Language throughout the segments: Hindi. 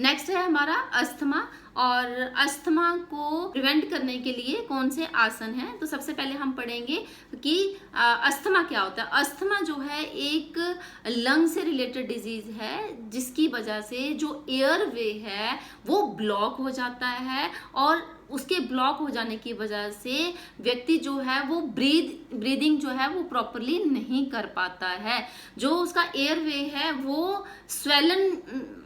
नेक्स्ट है हमारा अस्थमा। और अस्थमा को प्रिवेंट करने के लिए कौन से आसन हैं, तो सबसे पहले हम पढ़ेंगे कि अस्थमा क्या होता है। अस्थमा जो है एक लंग से रिलेटेड डिजीज है, जिसकी वजह से जो एयर वे है वो ब्लॉक हो जाता है, और उसके ब्लॉक हो जाने की वजह से व्यक्ति जो है वो ब्रीदिंग जो है वो प्रॉपरली नहीं कर पाता है। जो उसका एयर वे है वो स्वेलन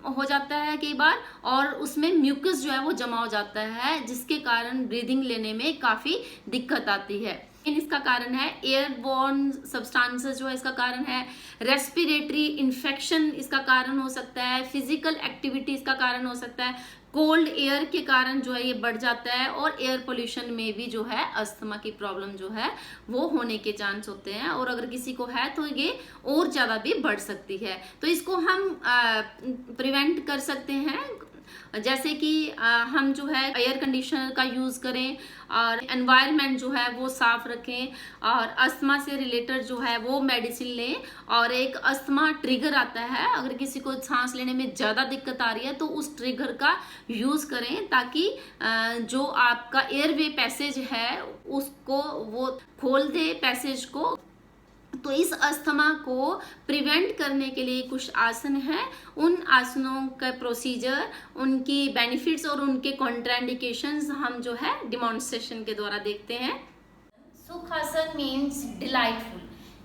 हो जाता है कई बार, और उसमें म्यूकस जो है वो जमा हो जाता है, जिसके कारण ब्रीदिंग लेने में काफी दिक्कत आती है। इसका कारण है एयरबोर्न सब्सटेंसेस जो है इसका कारण है, रेस्पिरेटरी इन्फेक्शन इसका कारण हो सकता है, फिजिकल एक्टिविटी इसका कारण हो सकता है, कोल्ड एयर के कारण जो है ये बढ़ जाता है, और एयर पोल्यूशन में भी जो है अस्थमा की प्रॉब्लम जो है वो होने के चांस होते हैं, और अगर किसी को है तो ये और ज्यादा भी बढ़ सकती है। तो इसको हम प्रिवेंट कर सकते हैं, जैसे कि हम जो है एयर कंडीशनर का यूज करें, और एनवायरनमेंट जो है वो साफ रखें, और अस्थमा से रिलेटेड जो है वो मेडिसिन लें। और एक अस्थमा ट्रिगर आता है, अगर किसी को सांस लेने में ज्यादा दिक्कत आ रही है तो उस ट्रिगर का यूज करें, ताकि जो आपका एयरवे पैसेज है उसको वो खोल दे पैसेज को। तो इस अस्थमा को प्रिवेंट करने के लिए कुछ आसन हैं, उन आसनों का प्रोसीजर, उनकी बेनिफिट्स और उनके कॉन्ट्राइंडिकेशंस हम जो है डिमॉन्स्ट्रेशन के द्वारा देखते हैं। सुखासन मीन्स डिलाइटफुल।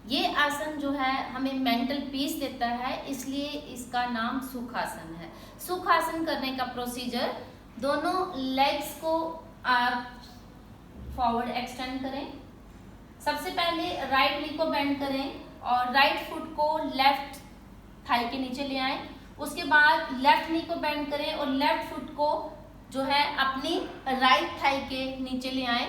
ये आसन जो है हमें मेंटल पीस देता है, इसलिए इसका नाम सुखासन है। सुखासन करने का प्रोसीजर, दोनों लेग्स को आप फॉरवर्ड एक्सटेंड करें। सबसे पहले राइट नी को बेंड करें और राइट फुट को लेफ्ट थाई के नीचे ले आएं। उसके बाद लेफ्ट नी को बेंड करें और लेफ्ट फुट को जो है अपनी राइट थाई के नीचे ले आएं।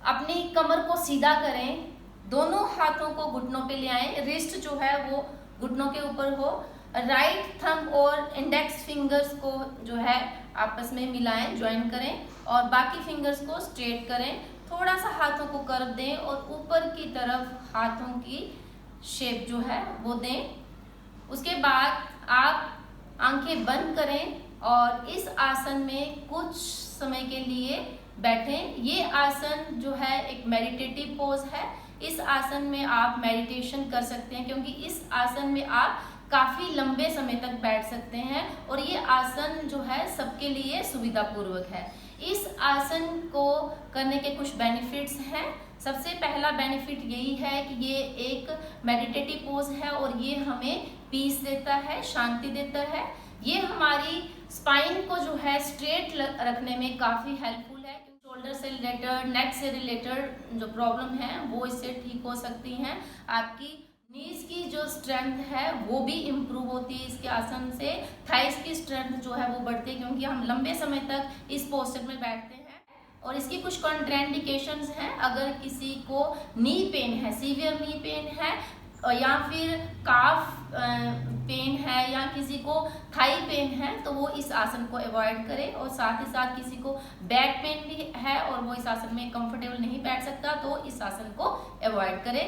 अपनी कमर को सीधा करें, दोनों हाथों को घुटनों पे ले आएं, रिस्ट जो है वो घुटनों के ऊपर हो। राइट थंब और इंडेक्स फिंगर्स को जो है आपस में मिलाएं, ज्वाइन करें, और बाकी फिंगर्स को स्ट्रेट करें। थोड़ा सा हाथों को कर्व दें और ऊपर की तरफ हाथों की शेप जो है वो दें। उसके बाद आप आंखें बंद करें और इस आसन में कुछ समय के लिए बैठें। ये आसन जो है एक मेडिटेटिव पोज है। इस आसन में आप मेडिटेशन कर सकते हैं, क्योंकि इस आसन में आप काफी लंबे समय तक बैठ सकते हैं, और ये आसन जो है सबके लिए सुविधापूर्वक है। इस आसन को करने के कुछ बेनिफिट्स हैं। सबसे पहला बेनिफिट यही है कि ये एक मेडिटेटिव पोज है, और ये हमें पीस देता है, शांति देता है। ये हमारी स्पाइन को जो है स्ट्रेट रखने में काफी हेल्पफुल है। शोल्डर से रिलेटेड, नेक से रिलेटेड जो प्रॉब्लम है वो इससे ठीक हो सकती हैं। आपकी नीज की जो स्ट्रेंथ है वो भी इम्प्रूव होती है इसके आसन से। थाइस की स्ट्रेंथ जो है वो बढ़ती है, क्योंकि हम लंबे समय तक इस पोस्चर में बैठते हैं। और इसकी कुछ कॉन्ट्राइंडिकेशंस हैं। अगर किसी को नी पेन है, सीवियर नी पेन है, या फिर काफ पेन है, या किसी को थाई पेन है, तो वो इस आसन को अवॉइड करे। और साथ ही साथ किसी को बैक पेन भी है और वो इस आसन में कंफर्टेबल नहीं बैठ सकता, तो इस आसन को अवॉइड करे।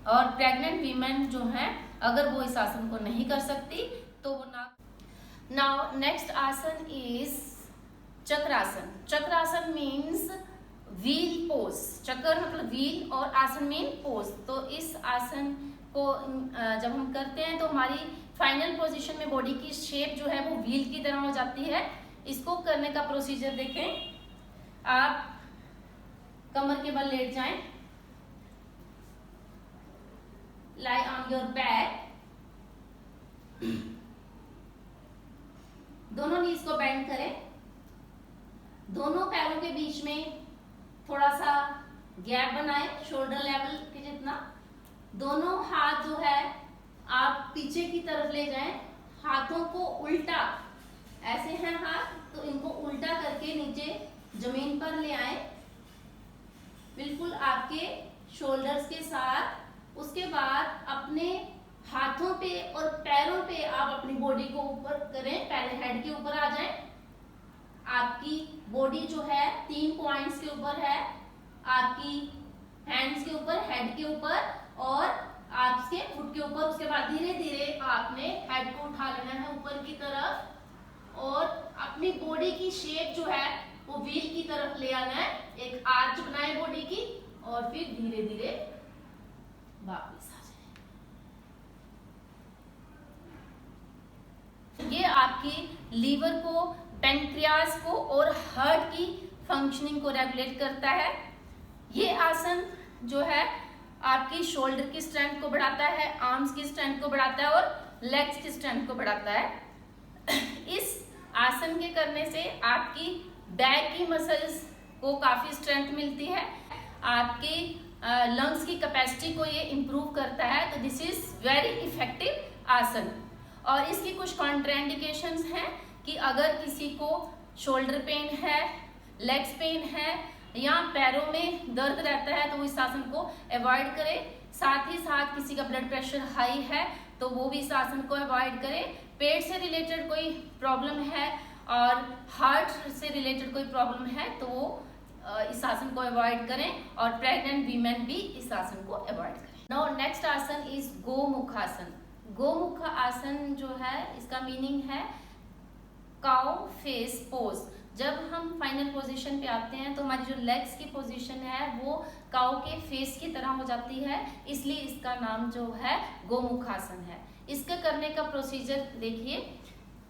और प्रेग्नेंट वीमेन जो हैं, अगर वो इस आसन को नहीं कर सकती तो वो ना। Now next asana is chakrasana. Chakrasana means wheel pose. चक्र मतलब व्हील और आसन मीन पोज। तो इस आसन को जब हम करते हैं तो हमारी फाइनल पोजीशन में बॉडी की शेप जो है वो व्हील की तरह हो जाती है। इसको करने का प्रोसीजर देखें। आप कमर के बल लेट जाएं, lie on your back, दोनों नीज को बेंड करें, दोनों पैरों के बीच में थोड़ा सा गैप बनाएं, शोल्डर लेवल के जितना। दोनों हाथ जो है आप पीछे की तरफ ले जाएं, हाथों को उल्टा, ऐसे हैं हाथ तो इनको उल्टा करके नीचे जमीन पर ले आएं, बिल्कुल आपके शोल्डर्स के साथ। उसके बाद अपने हाथों पे और पैरों पे आप अपनी बॉडी को ऊपर करें, पहले हेड के ऊपर आ जाएं। आपकी बॉडी जो है 3 पॉइंट्स के ऊपर है, आपकी हैंड्स के ऊपर, हेड के ऊपर और आपके फुट के ऊपर। उसके बाद धीरे धीरे आपने हेड को उठा लेना है ऊपर की तरफ, और अपनी बॉडी की शेप जो है वो व्हील की तरफ ले आना है, एक आर्च बनाए बॉडी की, और फिर धीरे धीरे वापस आ जाए। ये आपकी लीवर को, पैंक्रियाज को और हार्ट की फंक्शनिंग को रेगुलेट करता है। ये आसन जो है आपकी शोल्डर की स्ट्रेंथ को बढ़ाता है, आर्म्स की स्ट्रेंथ को बढ़ाता है और लेग्स की स्ट्रेंथ को बढ़ाता है। इस आसन के करने से आपकी बैक की मसल्स को काफी स्ट्रेंथ मिलती है, आपकी लंग्स की कैपेसिटी को ये इम्प्रूव करता है। तो दिस इज वेरी इफेक्टिव आसन। और इसकी कुछ कॉन्ट्राइंडिकेशंस हैं कि अगर किसी को शोल्डर पेन है, लेग्स पेन है या पैरों में दर्द रहता है तो वो इस आसन को अवॉइड करे। साथ ही साथ किसी का ब्लड प्रेशर हाई है तो वो भी इस आसन को अवॉइड करे। पेट से रिलेटेड कोई प्रॉब्लम है और हार्ट से रिलेटेड कोई प्रॉब्लम है तो वो इस आसन को अवॉइड करें, और प्रेग्नेंट वीमेन भी इस आसन को अवॉइड करें। Now next asana is Gomukhasana. Gomukh आसन जो है इसका मीनिंग है काउ फेस पोज। जब हम फाइनल पोजीशन पे आते हैं तो हमारी जो लेग्स की पोजीशन है वो काउ के फेस की तरह हो जाती है, इसलिए इसका नाम जो है गोमुखासन है। इसका करने का प्रोसीजर देखिए,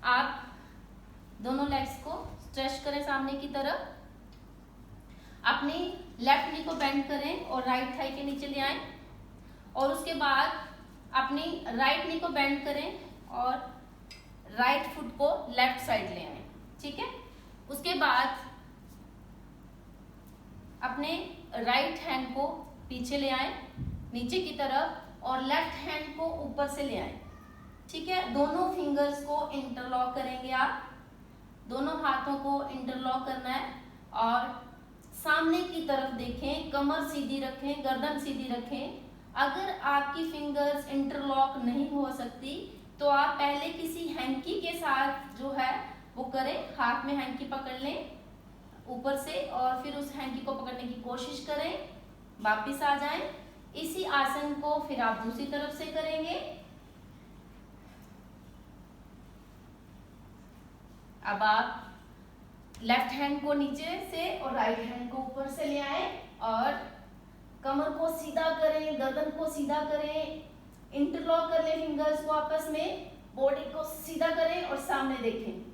आप दोनों लेग्स को स्ट्रेच करें सामने की तरफ, अपनी लेफ्ट नी को बेंड करें और राइट थाई के नीचे ले आए, और उसके बाद अपनी राइट नी को बेंड करें और राइट फुट को लेफ्ट साइड ले आए। ठीक है, उसके बाद अपने राइट हैंड को पीछे ले आए नीचे की तरफ और लेफ्ट हैंड को ऊपर से ले आए। ठीक है, दोनों फिंगर्स को इंटरलॉक करेंगे आप, दोनों हाथों को इंटरलॉक करना है और सामने की तरफ देखें, कमर सीधी रखें, गर्दन सीधी रखें। अगर आपकी फिंगर्स इंटरलॉक नहीं हो सकती तो आप पहले किसी हैंकी के साथ जो है वो करें, हाथ में हैंकी पकड़ लें ऊपर से और फिर उस हैंकी को पकड़ने की कोशिश करें, वापिस आ जाएं। इसी आसन को फिर आप दूसरी तरफ से करेंगे। अब आप लेफ्ट हैंड को नीचे से और राइट हैंड को ऊपर से ले आए और कमर को सीधा करें, गर्दन को सीधा करें, इंटरलॉक कर लें फिंगर्स को आपस में, बॉडी को सीधा करें और सामने देखें।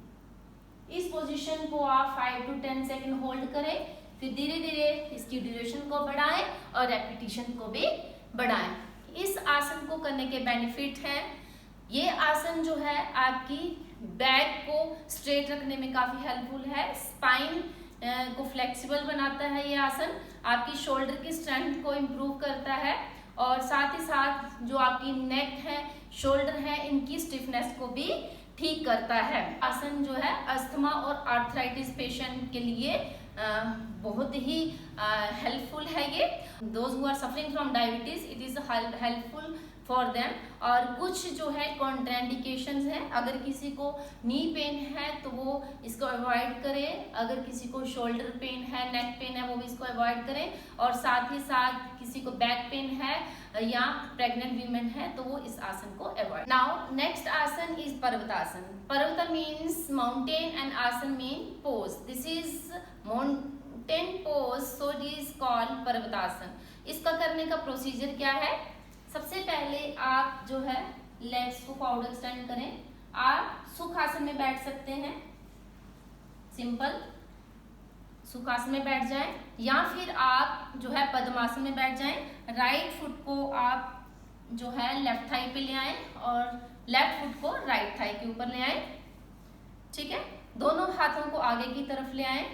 इस पोजीशन को आप 5 to 10 सेकंड होल्ड करें, फिर धीरे धीरे इसकी ड्यूरेशन को बढ़ाएं और रेपिटेशन को भी बढ़ाएं। इस आसन को करने के बेनिफिट हैं, ये आसन जो है आपकी बैक को स्ट्रेट रखने में काफी हेल्पफुल है, स्पाइन को फ्लेक्सिबल बनाता है ये आसन, आपकी शोल्डर की स्ट्रेंथ को इम्प्रूव करता है और साथ ही साथ जो आपकी नेक है, शोल्डर है, इनकी स्टिफनेस को भी ठीक करता है। आसन जो है अस्थमा और आर्थराइटिस पेशेंट के लिए बहुत ही हेल्पफुल है। ये those who are suffering from diabetes it is helpful for them. और कुछ जो है कॉन्ट्राइंडिकेशंस हैं, अगर किसी को नी पेन है तो वो इसको अवॉइड करें, अगर किसी को शोल्डर पेन है, नेक पेन है वो भी इसको अवॉइड करें, और साथ ही साथ किसी को बैक पेन है या प्रेग्नेंट वीमेन है तो वो इस आसन को avoid. Now next asana is parvatasana. Parvat means mountain and asana mean pose. This is mountain pose, so it is called parvatasana. इसका करने का प्रोसीजर क्या है? सबसे पहले आप जो है लेग्स को फॉरवर्ड एक्सटेंड करें। आप सुखासन में बैठ सकते हैं, सिंपल सुखासन में बैठ जाएं, या फिर आप जो है पद्मासन में बैठ जाएं। राइट फुट को आप जो है लेफ्ट थाई पे ले आएं और लेफ्ट फुट को राइट थाई के ऊपर ले आएं। ठीक है, दोनों हाथों को आगे की तरफ ले आएं,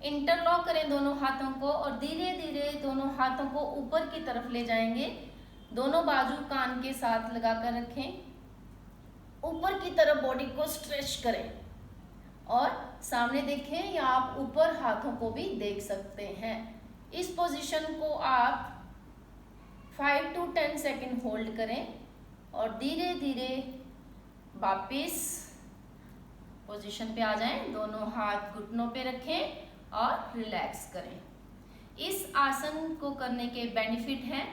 इंटरलॉक करें दोनों हाथों को और धीरे धीरे दोनों हाथों को ऊपर की तरफ ले जाएंगे। दोनों बाजू कान के साथ लगाकर रखें, ऊपर की तरफ बॉडी को स्ट्रेच करें और सामने देखें या आप ऊपर हाथों को भी देख सकते हैं। इस पोजीशन को आप 5 to 10 सेकंड होल्ड करें और धीरे धीरे वापिस पोजीशन पे आ जाएं। दोनों हाथ घुटनों पे रखें और रिलैक्स करें। इस आसन को करने के बेनिफिट हैं,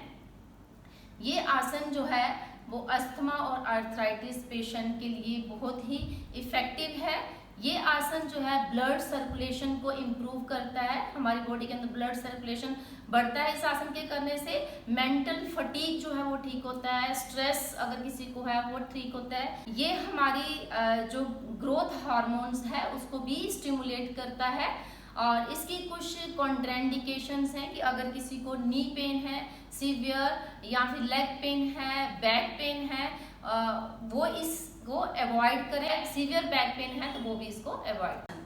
ये आसन जो है वो अस्थमा और आर्थराइटिस पेशेंट के लिए बहुत ही इफेक्टिव है। ये आसन जो है ब्लड सर्कुलेशन को इम्प्रूव करता है, हमारी बॉडी के अंदर ब्लड सर्कुलेशन बढ़ता है इस आसन के करने से। मेंटल फटीग जो है वो ठीक होता है, स्ट्रेस अगर किसी को है वो ठीक होता है। ये हमारी जो ग्रोथ हार्मोन्स है उसको भी स्टिमुलेट करता है। और इसकी कुछ कॉन्ट्राइंडिकेशंस हैं कि अगर किसी को नी पेन है सीवियर या फिर लेग पेन है, बैक पेन है, वो इसको अवॉइड करें। सीवियर बैक पेन है तो वो भी इसको अवॉइड करें।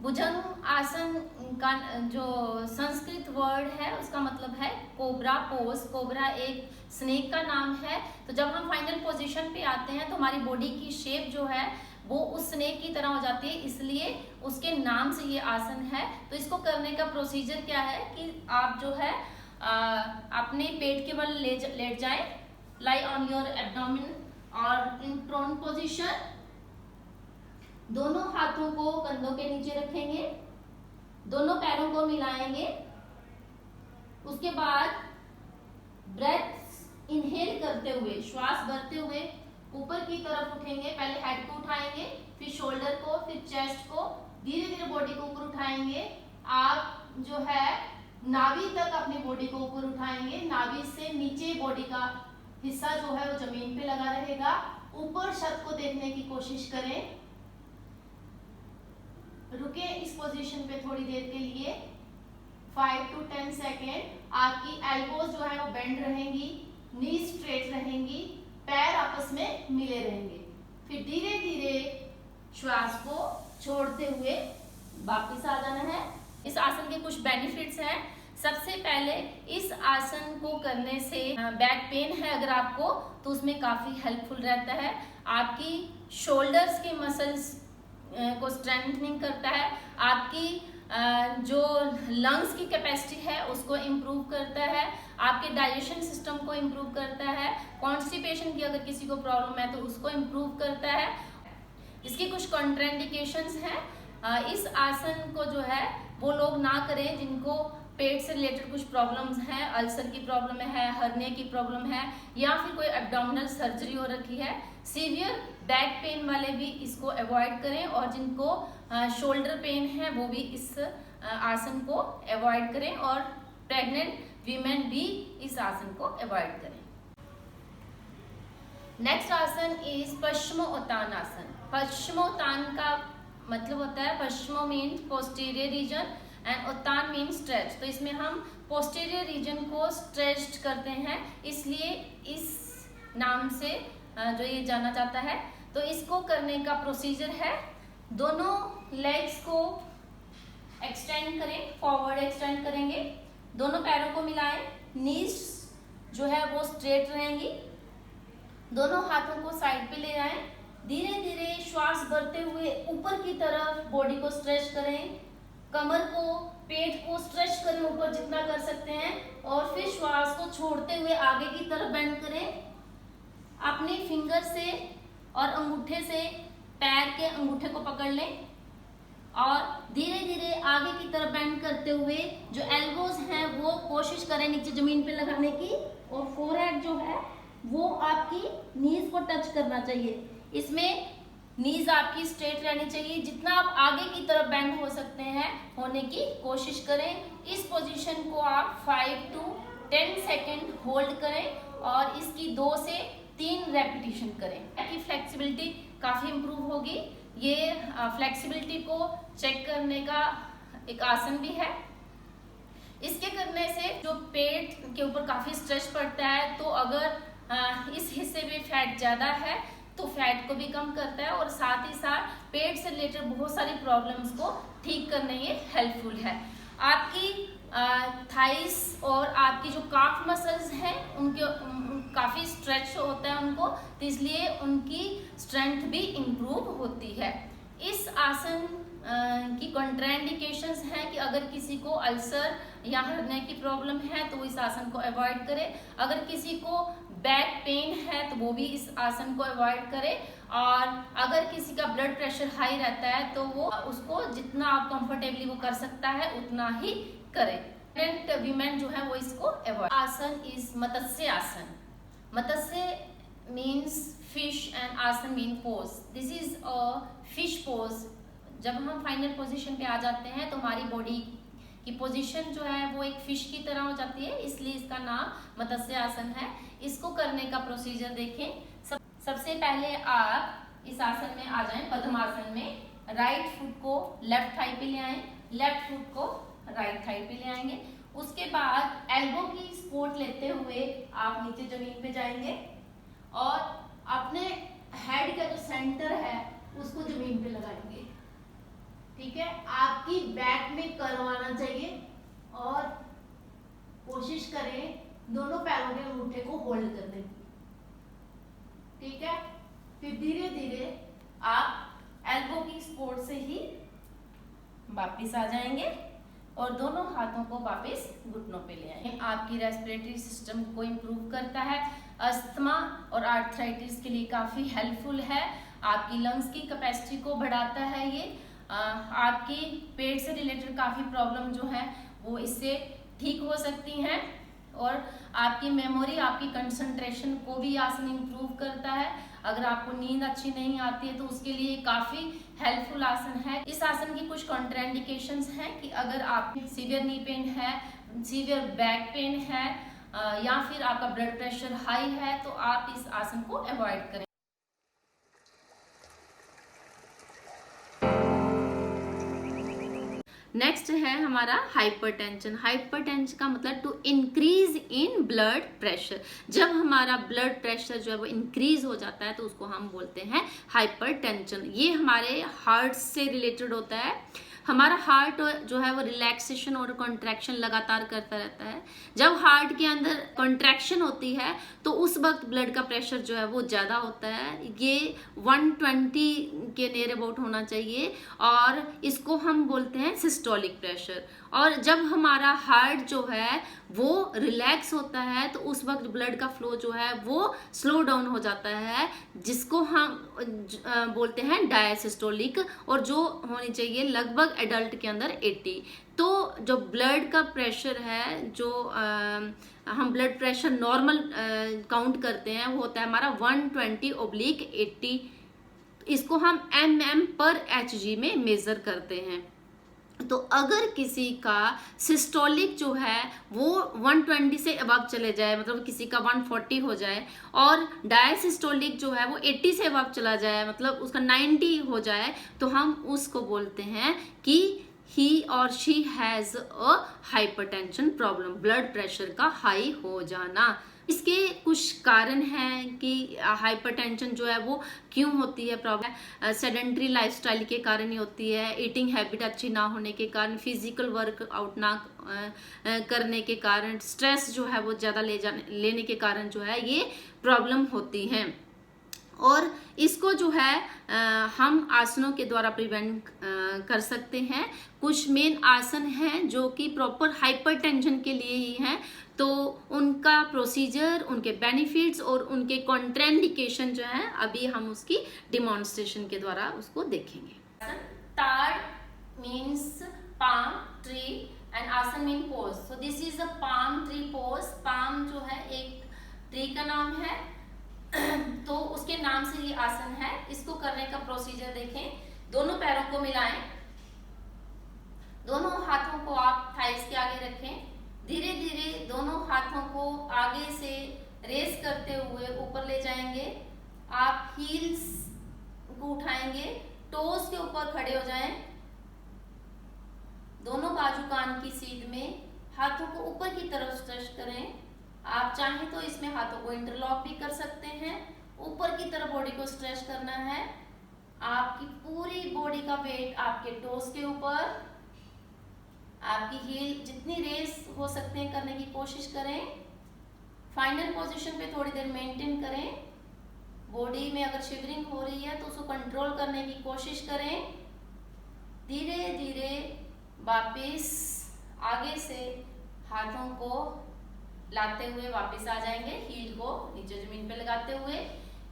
भुजंग आसन का जो संस्कृत वर्ड है उसका मतलब है कोबरा पोज। कोबरा एक स्नेक का नाम है। तो जब हम फाइनल पोजीशन पे आते हैं तो हमारी बॉडी की शेप जो है वो उस स्नेक की तरह हो जाती है, इसलिए उसके नाम से ये आसन है। तो इसको करने का प्रोसीजर क्या है कि आप जो है अपने पेट के बल लेट जाएं, लाई ऑन योर एब्डोमेन और इन प्रोन पोजीशन। दोनों हाथों को कंधों के नीचे रखेंगे, दोनों पैरों को मिलाएंगे। उसके बाद ब्रेथ इनहेल करते हुए, श्वास भरते हुए ऊपर की तरफ उठेंगे। पहले हेड को उठाएंगे, फिर शोल्डर को, फिर चेस्ट को, धीरे धीरे बॉडी को ऊपर उठाएंगे। आप जो है नाभि तक अपनी बॉडी को ऊपर उठाएंगे। नाभि से नीचे बॉडी का हिस्सा जो है वो जमीन पे लगा रहेगा। ऊपर छत को देखने की कोशिश करें। रुके इस पोजीशन पे थोड़ी देर के लिए, 5 to 10 सेकेंड। आपकी एल्बोज जो है वो बेंड रहेंगी, नी स्ट्रेट रहेंगी, पैर आपस में मिले रहेंगे। फिर धीरे धीरे श्वास को छोड़ते हुए वापस आ जाना है। इस आसन के कुछ बेनिफिट्स हैं। सबसे पहले इस आसन को करने से बैक पेन है अगर आपको तो उसमें काफी हेल्पफुल रहता है। आपकी शोल्डर्स के मसल्स को स्ट्रेंथनिंग करता है। आपकी जो लंग्स की कैपेसिटी है उसको इम्प्रूव करता है। आपके डाइजेशन सिस्टम को इम्प्रूव करता है। कॉन्स्टिपेशन की अगर किसी को प्रॉब्लम है तो उसको इम्प्रूव करता है। इसके कुछ कॉन्ट्राइंडिकेशंस हैं। इस आसन को जो है वो लोग ना करें जिनको पेट से रिलेटेड कुछ प्रॉब्लम्स हैं, अल्सर की प्रॉब्लम है, हर्निया की प्रॉब्लम है, या फिर कोई एब्डोमिनल सर्जरी हो रखी है। सीवियर बैक पेन वाले भी इसको अवॉइड करें, और जिनको शोल्डर पेन है वो भी इस आसन को अवॉइड करें, और प्रेग्नेंट वीमेन भी इस आसन को अवॉइड करें। नेक्स्ट आसन इज पश्चिमोत्तान आसन। पश्चिमोत्तान का मतलब होता है, paschimo means posterior region and uttana mean stretch. तो इसमें हम पोस्टीरियर रीजन को स्ट्रेच करते हैं, इसलिए इस नाम से जो ये जाना जाता है। तो इसको करने का प्रोसीजर है, दोनों लेग्स को एक्सटेंड करें, फॉरवर्ड एक्सटेंड करेंगे, दोनों पैरों को मिलाएं, नीज जो है वो स्ट्रेट रहेंगी, दोनों हाथों को साइड पे ले आएं, धीरे धीरे श्वास भरते हुए ऊपर की तरफ बॉडी को स्ट्रेच करें, कमर को, पेट को स्ट्रेच करें ऊपर जितना कर सकते हैं, और फिर श्वास को छोड़ते हुए आगे की तरफ बेंड करें। अपने फिंगर से और अंगूठे से पैर के अंगूठे को पकड़ लें और धीरे धीरे आगे की तरफ बेंड करते हुए जो एल्बोज हैं वो कोशिश करें नीचे जमीन पे लगाने की, और फोरहेड जो है वो आपकी नीज को टच करना चाहिए। इसमें नीज आपकी स्ट्रेट रहनी चाहिए। जितना आप आगे की तरफ बेंड हो सकते हैं होने की कोशिश करें। इस पोजीशन को आप 5 to 10 सेकेंड होल्ड करें और इसकी 2 से 3 रेपिटेशन करें ताकि फ्लेक्सिबिलिटी काफ़ी इम्प्रूव होगी। ये फ्लेक्सिबिलिटी को चेक करने का एक आसन भी है। इसके करने से जो पेट के ऊपर काफ़ी स्ट्रेच पड़ता है, तो अगर इस हिस्से में फैट ज़्यादा है तो फैट को भी कम करता है, और साथ ही साथ पेट से रिलेटेड बहुत सारी प्रॉब्लम्स को ठीक करने ये हेल्पफुल है। आपकी थाइस और आपकी जो काफ मसल्स हैं उनके काफ़ी स्ट्रेच होता है उनको, तो इसलिए उनकी स्ट्रेंथ भी इम्प्रूव होती है। इस आसन की कॉन्ट्राइंडिकेशंस हैं कि अगर किसी को अल्सर या हर्निया की प्रॉब्लम है तो इस आसन को अवॉइड करें। अगर किसी को बैक पेन है तो वो भी इस आसन को अवॉइड करें, और अगर किसी का ब्लड प्रेशर हाई रहता है तो वो उसको जितना आप कंफर्टेबली वो कर सकता है उतना ही करें। प्रेग्नेंट वीमेन जो है वो इसको अवॉइड। आसन इज मत्स्य आसन। मत्स्य means fish and आसन mean pose. This is a fish pose. जब हम फाइनल पोजीशन पे आ जाते हैं तो हमारी बॉडी की पोजीशन जो है वो एक फिश की तरह हो जाती है, इसलिए इसका नाम मत्स्य आसन है। इसको करने का प्रोसीजर देखें। सबसे पहले आप इस आसन में आ जाएं, पद्मासन में। राइट फुट को लेफ्ट थाई पे ले आएं, लेफ्ट फुट को राइट थाई पे ले आएंगे। उसके बाद एल्बो की सपोर्ट लेते हुए आप नीचे जमीन पे जाएंगे और अपने हेड का जो सेंटर है उसको जमीन पे लगाएंगे। ठीक है, आपकी बैक में कर्व आना चाहिए और कोशिश करें दोनों पैरों के अंगूठे को होल्ड करने की। ठीक है, फिर धीरे धीरे आप एल्बो की सपोर्ट से ही वापिस आ जाएंगे और दोनों हाथों को वापस घुटनों पे ले आएंगे। आपकी रेस्पिरेटरी सिस्टम को इम्प्रूव करता है, अस्थमा और आर्थराइटिस के लिए काफ़ी हेल्पफुल है, आपकी लंग्स की कैपेसिटी को बढ़ाता है। ये आपकी पेट से रिलेटेड काफ़ी प्रॉब्लम जो है वो इससे ठीक हो सकती हैं और आपकी मेमोरी, आपकी कंसंट्रेशन को भी आसन इम्प्रूव करता है। अगर आपको नींद अच्छी नहीं आती है तो उसके लिए काफ़ी हेल्पफुल आसन है। इस आसन की कुछ कॉन्ट्राइंडिकेशंस हैं कि अगर आप सीवियर नी पेन है, सीवियर बैक पेन है या फिर आपका ब्लड प्रेशर हाई है तो आप इस आसन को अवॉइड करें। नेक्स्ट है हमारा हाइपरटेंशन। हाइपरटेंशन का मतलब to increase in blood pressure. जब हमारा ब्लड प्रेशर जो है वो इंक्रीज हो जाता है तो उसको हम बोलते हैं हाइपरटेंशन। ये हमारे हार्ट से रिलेटेड होता है। हमारा हार्ट जो है वो रिलैक्सेशन और कॉन्ट्रैक्शन लगातार करता रहता है। जब हार्ट के अंदर कॉन्ट्रैक्शन होती है तो उस वक्त ब्लड का प्रेशर जो है वो ज़्यादा होता है। ये 120 के नियर अबाउट होना चाहिए और इसको हम बोलते हैं सिस्टोलिक प्रेशर। और जब हमारा हार्ट जो है वो रिलैक्स होता है तो उस वक्त ब्लड का फ्लो जो है वो स्लो डाउन हो जाता है, जिसको हम बोलते हैं डायसिस्टोलिक, और जो होनी चाहिए लगभग एडल्ट के अंदर 80। तो जो ब्लड का प्रेशर है, जो हम ब्लड प्रेशर नॉर्मल काउंट करते हैं, वो होता है हमारा 120/80। इसको हम mm/Hg में मेजर करते हैं। तो अगर किसी का सिस्टोलिक जो है वो 120 से अबव चले जाए, मतलब किसी का 140 हो जाए, और डायसिस्टोलिक जो है वो 80 से अबव चला जाए, मतलब उसका 90 हो जाए, तो हम उसको बोलते हैं कि he और she has a hypertension problem, blood pressure का हाई हो जाना। इसके कुछ कारण हैं कि हाइपरटेंशन जो है वो क्यों होती है प्रॉब्लम। सेडेंट्री लाइफस्टाइल के कारण ही होती है, ईटिंग हैबिट अच्छी ना होने के कारण, फिजिकल वर्क आउट ना करने के कारण, स्ट्रेस जो है वो ज़्यादा लेने के कारण जो है ये प्रॉब्लम होती हैं। और इसको जो है हम आसनों के द्वारा प्रिवेंट कर सकते हैं। कुछ मेन आसन हैं जो कि प्रॉपर हाइपरटेंशन के लिए ही हैं, तो उनका प्रोसीजर, उनके बेनिफिट्स और उनके कॉन्ट्राइंडिकेशन जो है अभी हम उसकी डिमॉन्स्ट्रेशन के द्वारा उसको देखेंगे। ताड़ means palm tree and asana mean pose. So this is the palm tree pose. Palm जो है एक ट्री का नाम है तो उसके नाम से ये आसन है। इसको करने का प्रोसीजर देखें। दोनों पैरों को मिलाएं, दोनों हाथों को आप थाइस के आगे रखें, धीरे धीरे दोनों हाथों को आगे से रेस करते हुए ऊपर ले जाएंगे। आप हील्स को उठाएंगे, टोस के ऊपर खड़े हो जाएं, दोनों बाजू कान की सीध में, हाथों को ऊपर की तरफ स्ट्रेच करें। आप चाहें तो इसमें हाथों को इंटरलॉक भी कर सकते हैं। ऊपर की तरफ बॉडी को स्ट्रेच करना है। आपकी पूरी बॉडी का वेट आपके टोस के ऊपर, आपकी हील जितनी रेस हो सकते हैं करने की कोशिश करें। फाइनल पोजीशन पे थोड़ी देर मेंटेन करें। बॉडी में अगर शिवरिंग हो रही है तो उसको कंट्रोल करने की कोशिश करें। धीरे धीरे वापस आगे से हाथों को लाते हुए वापस आ जाएंगे, हील को नीचे जमीन पे लगाते हुए।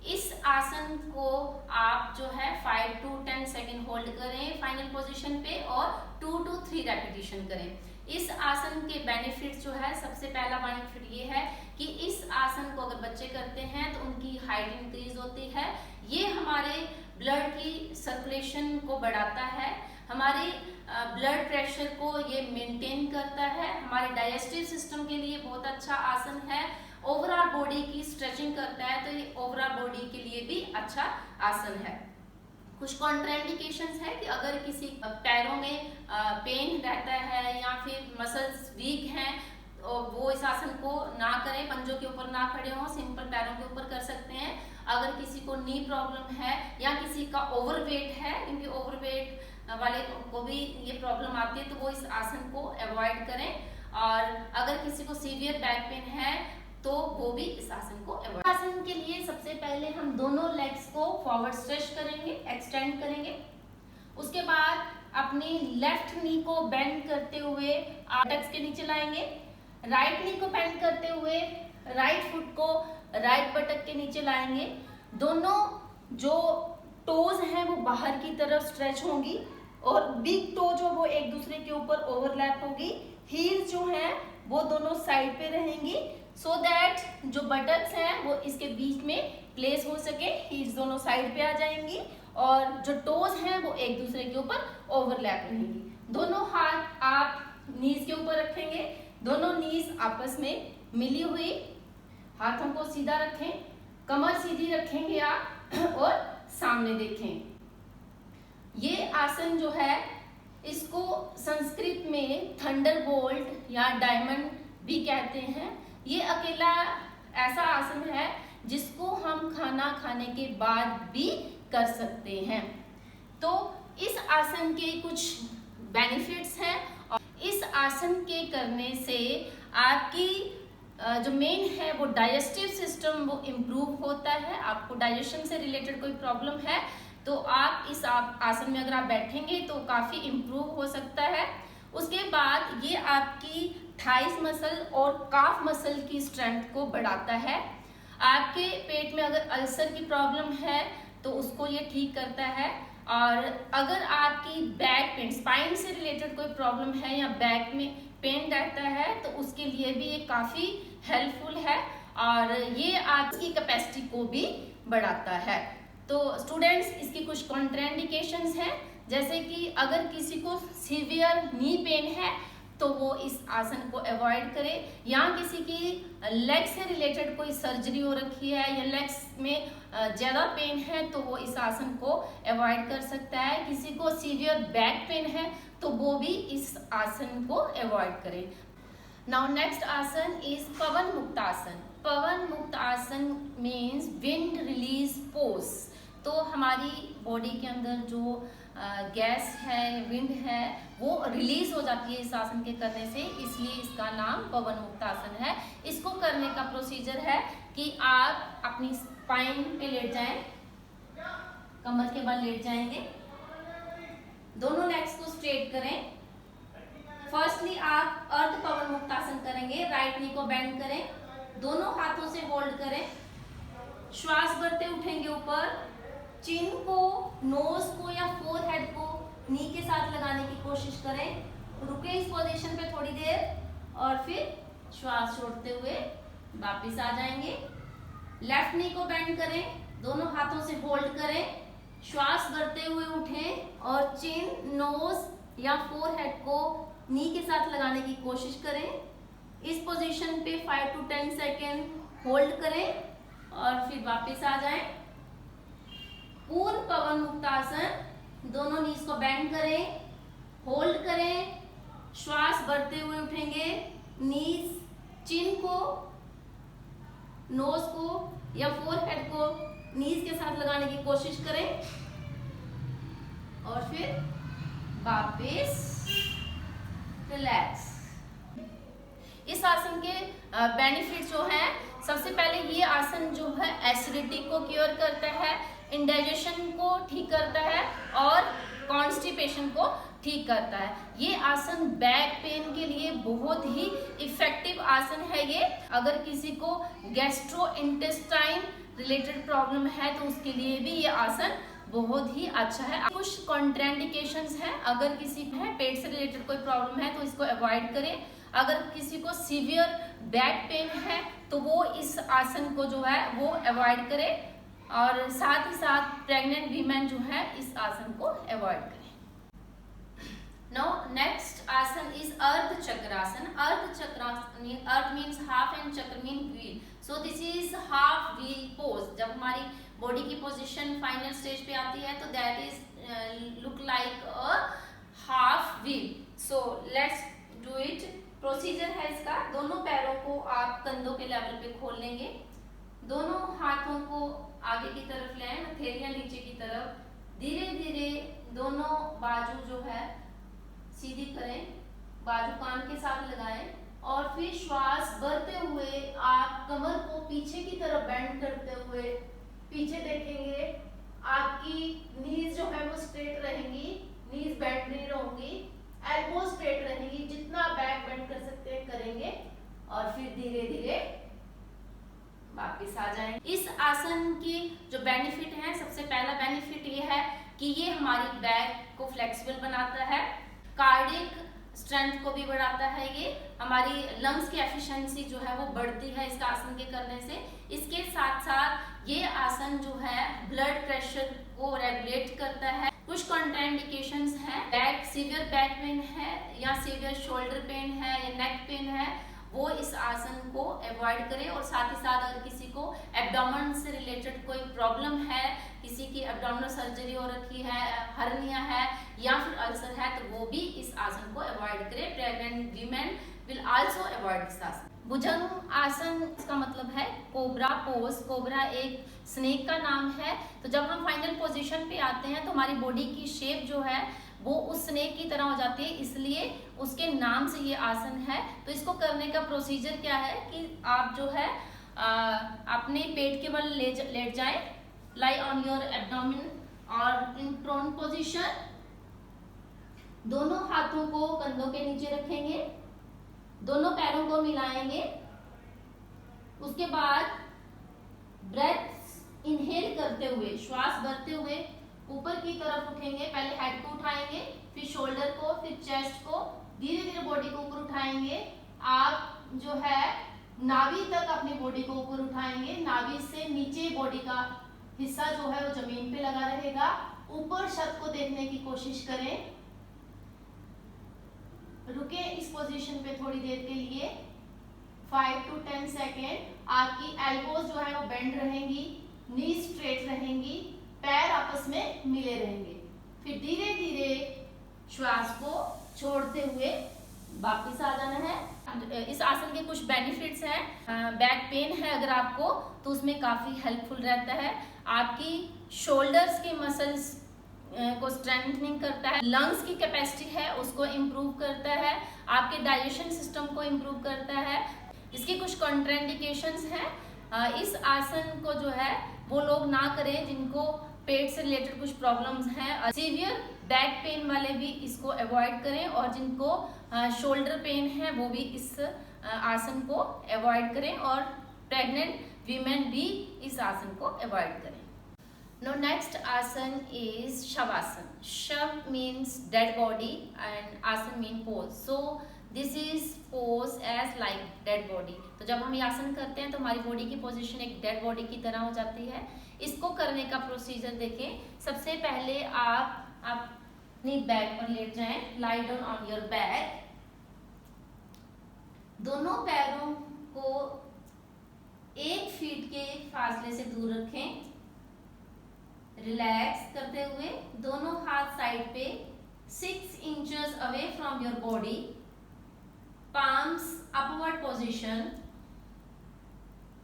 इस आसन को आप जो है 5 to 10 सेकेंड होल्ड करें फाइनल पोजीशन पे और 2 to 3 रेपिटेशन करें। इस आसन के बेनिफिट जो है, सबसे पहला बेनिफिट ये है कि इस आसन को अगर बच्चे करते हैं तो उनकी हाइट इंक्रीज होती है। ये हमारे ब्लड की सर्कुलेशन को बढ़ाता है, हमारे ब्लड प्रेशर को ये मेंटेन करता है, हमारे डाइजेस्टिव सिस्टम के लिए बहुत अच्छा आसन है, ओवरऑल बॉडी की स्ट्रेचिंग करता है, तो ये ओवरऑल बॉडी के लिए भी अच्छा आसन है। कुछ कॉन्ट्राइंडिकेशंस है कि अगर किसी पैरों में पेन रहता है या फिर मसल्स वीक हैं, वो इस आसन को ना करें, पंजों के ऊपर ना खड़े हों, सिंपल पैरों के ऊपर कर सकते हैं। अगर किसी को नी प्रॉब्लम है या किसी का ओवरवेट है, क्योंकि ओवरवेट वाले को भी ये प्रॉब्लम आती है, तो वो इस आसन को अवॉइड करें। और अगर किसी को सीवियर बैक पेन है तो वो भी इस आसन को अवॉइड। आसन के लिए सबसे पहले हम दोनों लेग्स को फॉरवर्ड स्ट्रेच करेंगे, एक्सटेंड करेंगे। उसके बाद अपनी लेफ्ट नी को बेंड करते हुए बटक्स के नीचे लाएंगे, राइट नी को बेंड करते हुए राइट फुट को राइट बटक के नीचे लाएंगे। दोनों जो टोज हैं वो बाहर की तरफ स्ट्रेच होंगी और बिग टो जो वो एक दूसरे के ऊपर ओवरलैप होगी। हील्स जो हैं वो दोनों साइड पे रहेंगी, सो दैट जो बटक्स हैं वो इसके बीच में प्लेस हो सके। हील्स दोनों साइड पे आ जाएंगी और जो टोज हैं वो एक दूसरे के ऊपर ओवरलैप रहेंगी। दोनों हाथ आप नीज के ऊपर रखेंगे, दोनों नीज आपस में मिली हुई, हाथों को सीधा रखें, कमर सीधी रखेंगे आप और सामने देखें। ये आसन जो है इसको संस्कृत में थंडरबोल्ट या डायमंड भी कहते हैं। ये अकेला ऐसा आसन है जिसको हम खाना खाने के बाद भी कर सकते हैं। तो इस आसन के कुछ बेनिफिट्स हैं और इस आसन के करने से आपकी जो मेन है वो डाइजेस्टिव सिस्टम वो इम्प्रूव होता है। आपको डाइजेशन से रिलेटेड कोई प्रॉब्लम है तो आप इस आसन में अगर आप बैठेंगे तो काफ़ी इम्प्रूव हो सकता है। उसके बाद ये आपकी थाइस मसल और काफ मसल की स्ट्रेंथ को बढ़ाता है। आपके पेट में अगर अल्सर की प्रॉब्लम है तो उसको ये ठीक करता है। और अगर आपकी बैक पेन, स्पाइन से रिलेटेड कोई प्रॉब्लम है या बैक में पेन रहता है तो उसके लिए भी ये काफ़ी हेल्पफुल है और ये आपकी कैपेसिटी को भी बढ़ाता है। तो स्टूडेंट्स, इसकी कुछ कॉन्ट्राइंडिकेशंस हैं, जैसे कि अगर किसी को सीवियर नी पेन है तो वो इस आसन को अवॉइड करे, या किसी की लेग से रिलेटेड कोई सर्जरी हो रखी है या लेग्स में ज़्यादा पेन है तो वो इस आसन को अवॉइड कर सकता है। किसी को सीवियर बैक पेन है तो वो भी इस आसन को अवॉइड करे। नाउ नेक्स्ट आसन इज पवन मुक्त आसन। पवन मुक्त आसन मीन्स विंड रिलीज पोज। तो हमारी बॉडी के अंदर जो गैस है, विंड है, वो रिलीज हो जाती है इस आसन के करने से, इसलिए इसका नाम पवन मुक्त आसन है। इसको करने का प्रोसीजर है कि आप अपनी स्पाइन पे लेट जाएं, कमर के बल लेट जाएंगे, दोनों लेग्स को स्ट्रेट करें। फर्स्टली आप अर्ध पवन मुक्त आसन करेंगे। राइट नी को बेंड करें, दोनों हाथों से होल्ड करें, श्वास भरते उठेंगे ऊपर, चिन को, नोज को या फोरहेड को नी के साथ लगाने की कोशिश करें। रुके इस पोजीशन पे थोड़ी देर और फिर श्वास छोड़ते हुए वापस आ जाएंगे। लेफ्ट नी को बेंड करें, दोनों हाथों से होल्ड करें, श्वास भरते हुए उठें और चिन, नोज या फोरहेड को नी के साथ लगाने की कोशिश करें। इस पोजीशन पे 5 to 10 सेकेंड होल्ड करें और फिर वापस आ जाएं। पूर्ण पवन मुक्त आसन, दोनों नीज को बेंड करें, होल्ड करें, श्वास भरते हुए उठेंगे, नीज, चिन को, नोज को या फोरहेड को नीज के साथ लगाने की कोशिश करें और फिर वापस रिलैक्स। इस आसन के बेनिफिट जो है, सबसे पहले ये आसन जो है एसिडिटी को क्योर करता है, इंडाइजेशन को ठीक करता है और कॉन्स्टिपेशन को ठीक करता है। ये आसन बैक पेन के लिए बहुत ही इफेक्टिव आसन है। ये अगर किसी को गैस्ट्रोइंटेस्टाइन रिलेटेड प्रॉब्लम है तो उसके लिए भी ये आसन बहुत ही अच्छा है। कुछ कॉन्ट्राइंडिकेशंस हैं, अगर किसी है पेट से रिलेटेड कोई प्रॉब्लम है तो इसको अवॉइड करें। अगर किसी को सीवियर बैक पेन है तो वो इस आसन को जो है वो अवॉइड करें। और साथ ही साथ प्रेग्नेंट वीमेन जो है इस आसन को अवॉइड करें। Now next आसन is अर्ध चक्रासन। अर्ध चक्रासन, अर्ध means half and चक्र mean wheel, so this is half wheel pose। जब हमारी बॉडी की पोजीशन फाइनल स्टेज पे आती है तो that is look like a half wheel। So let's do it। Procedure है इसका, दोनों पैरों को आप कंधों के लेवल पे खोल लेंगे, दोनों हाथों को आगे की तरफ ले आए, हथेलियां नीचे की तरफ, धीरे धीरे दोनों बाजू जो है सीधी करें, बाजू कान के साथ लगाएं और फिर श्वास भरते हुए आप कमर को पीछे की तरफ बेंड करते हुए पीछे देखेंगे। आपकी नीज जो है वो स्ट्रेट रहेंगी, नीज बेंड नहीं होंगी, एल्बो स्ट्रेट रहेंगी, जितना बैक बेंड कर सकते हैं करेंगे और फिर धीरे धीरे वापस आ जाएंगे। इस आसन की जो बेनिफिट है, सबसे पहला बेनिफिट ये है कि ये हमारी बैक को फ्लेक्सिबल बनाता है, कार्डियक स्ट्रेंथ को भी बढ़ाता है, ये हमारी लंग्स की एफिशिएंसी जो है वो बढ़ती है इसका आसन के करने से। इसके साथ साथ ये आसन जो है ब्लड प्रेशर को रेगुलेट करता है। कुछ कॉन्ट्राइंडिकेशंस हैं, बैक सीवियर बैक पेन है या सीवियर शोल्डर पेन है या नेक पेन है, वो इस आसन को अवॉइड करें। और साथ ही साथ अगर किसी को एब्डोमेन से रिलेटेड कोई प्रॉब्लम है, किसी की एब्डोमिनल सर्जरी हो रखी है, हर्निया है या फिर अल्सर है, तो वो भी इस आसन को अवॉइड करें। Pregnant women will also avoid this आसन। भुजंग आसन, इसका मतलब है कोबरा पोज। कोबरा एक स्नेक का नाम है। तो जब हम फाइनल पोजीशन पे आते हैं तो हमारी बॉडी की शेप जो है वो उस स्नेक की तरह हो जाती है, इसलिए उसके नाम से ये आसन है। तो इसको करने का प्रोसीजर क्या है कि आप जो है अपने पेट के बल लेट जाएं, लाई ऑन योर एब्डोमेन और इन प्रोन पोजीशन। दोनों हाथों को कंधों के नीचे रखेंगे, दोनों पैरों को मिलाएंगे, उसके बाद ब्रेथ इनहेल करते हुए, श्वास भरते हुए ऊपर की तरफ उठेंगे। पहले हेड को उठाएंगे, फिर शोल्डर को, फिर चेस्ट को, धीरे धीरे बॉडी को ऊपर उठाएंगे। आप जो है नाभि तक अपनी बॉडी को ऊपर उठाएंगे, नाभि से नीचे बॉडी का हिस्सा जो है वो जमीन पे लगा रहेगा। ऊपर छत को देखने की कोशिश करें, रुके इस पोजीशन पे थोड़ी देर के लिए, 5 to 10 सेकेंड। आपकी एल्बोज जो है वो बेंड रहेंगी, नी स्ट्रेट रहेंगी, पैर आपस में मिले रहेंगे। फिर धीरे धीरे श्वास को छोड़ते हुए वापस आ जाना है। इस आसन के कुछ बेनिफिट्स हैं। बैक पेन है अगर आपको, तो उसमें काफी हेल्पफुल रहता है। आपकी शोल्डर्स के मसल्स को स्ट्रेंथनिंग करता है, लंग्स की कैपेसिटी है उसको इम्प्रूव करता है, आपके डाइजेशन सिस्टम को इम्प्रूव करता है। इसके कुछ कॉन्ट्राइंडिकेशंस हैं। इस आसन को जो है वो लोग ना करें जिनको पेट से रिलेटेड कुछ प्रॉब्लम्स हैं। सीवियर बैक पेन वाले भी इसको अवॉइड करें, और जिनको शोल्डर पेन है वो भी इस आसन को अवॉइड करें, और प्रेग्नेंट वीमेन भी इस आसन को अवॉइड करें। Now next आसन is शवासन। शव means dead body and आसन mean pose. So this is pose as like dead body। तो जब हम ये आसन करते हैं तो हमारी बॉडी की पोजीशन एक डेड बॉडी की तरह हो जाती है। इसको करने का प्रोसीजर देखें। सबसे पहले आप अपनी बैक पर लेट जाएं, lie down on your back. दोनों पैरों को 1 फीट के फासले से दूर रखें, रिलैक्स करते हुए दोनों हाथ साइड पे 6 inches away from your body, palms upward position,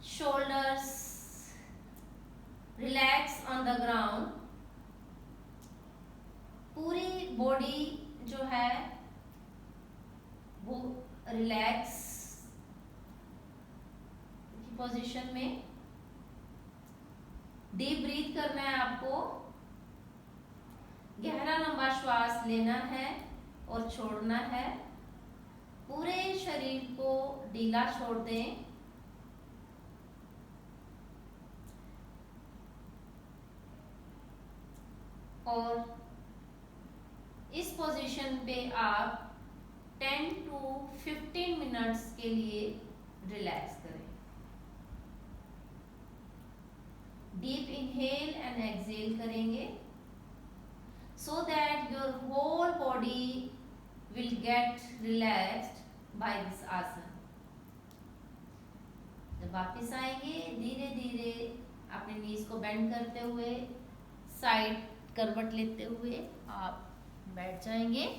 shoulders relax on the ground। पूरी बॉडी जो है वो रिलैक्स की पोजीशन में। डीप ब्रीथ करना है आपको, गहरा लंबा श्वास लेना है और छोड़ना है। पूरे शरीर को ढीला छोड़ दें, और इस पोजीशन पे आप 10 to 15 मिनट्स के लिए रिलैक्स करें। डीप इनहेल एंड एक्सहेल करेंगे, so that your whole body will get relaxed by this आसन। जब वापस आएंगे धीरे धीरे अपने नीज को बेंड करते हुए, साइड करवट लेते हुए आप बैठ जाएंगे।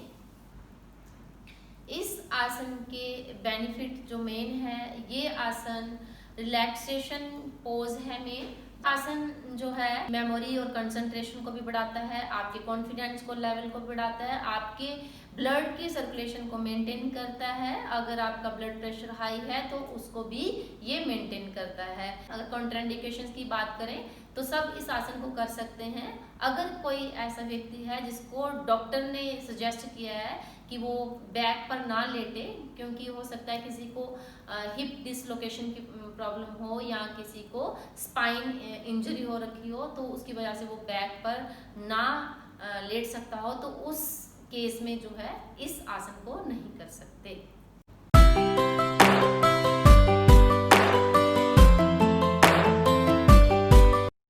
इस आसन के बेनिफिट जो मेन है, ये आसन रिलैक्सेशन पोज है मेन। आसन जो है मेमोरी और कंसंट्रेशन को भी बढ़ाता है, आपके कॉन्फिडेंस को लेवल को बढ़ाता है, आपके ब्लड की सर्कुलेशन को मेंटेन करता है। अगर आपका ब्लड प्रेशर हाई है तो उसको भी ये मेंटेन करता है। अगर कॉन्ट्राइंडिकेशंस की बात करें तो सब इस आसन को कर सकते हैं। अगर कोई ऐसा व्यक्ति है जिसको डॉक्टर ने सजेस्ट किया है कि वो बैक पर ना लेटे, क्योंकि हो सकता है किसी को हिप डिसलोकेशन की प्रॉब्लम हो या किसी को स्पाइन इंजरी हो रखी हो, तो उसकी वजह से वो बैक पर ना लेट सकता हो, तो उस केस में जो है इस आसन को नहीं कर सकते।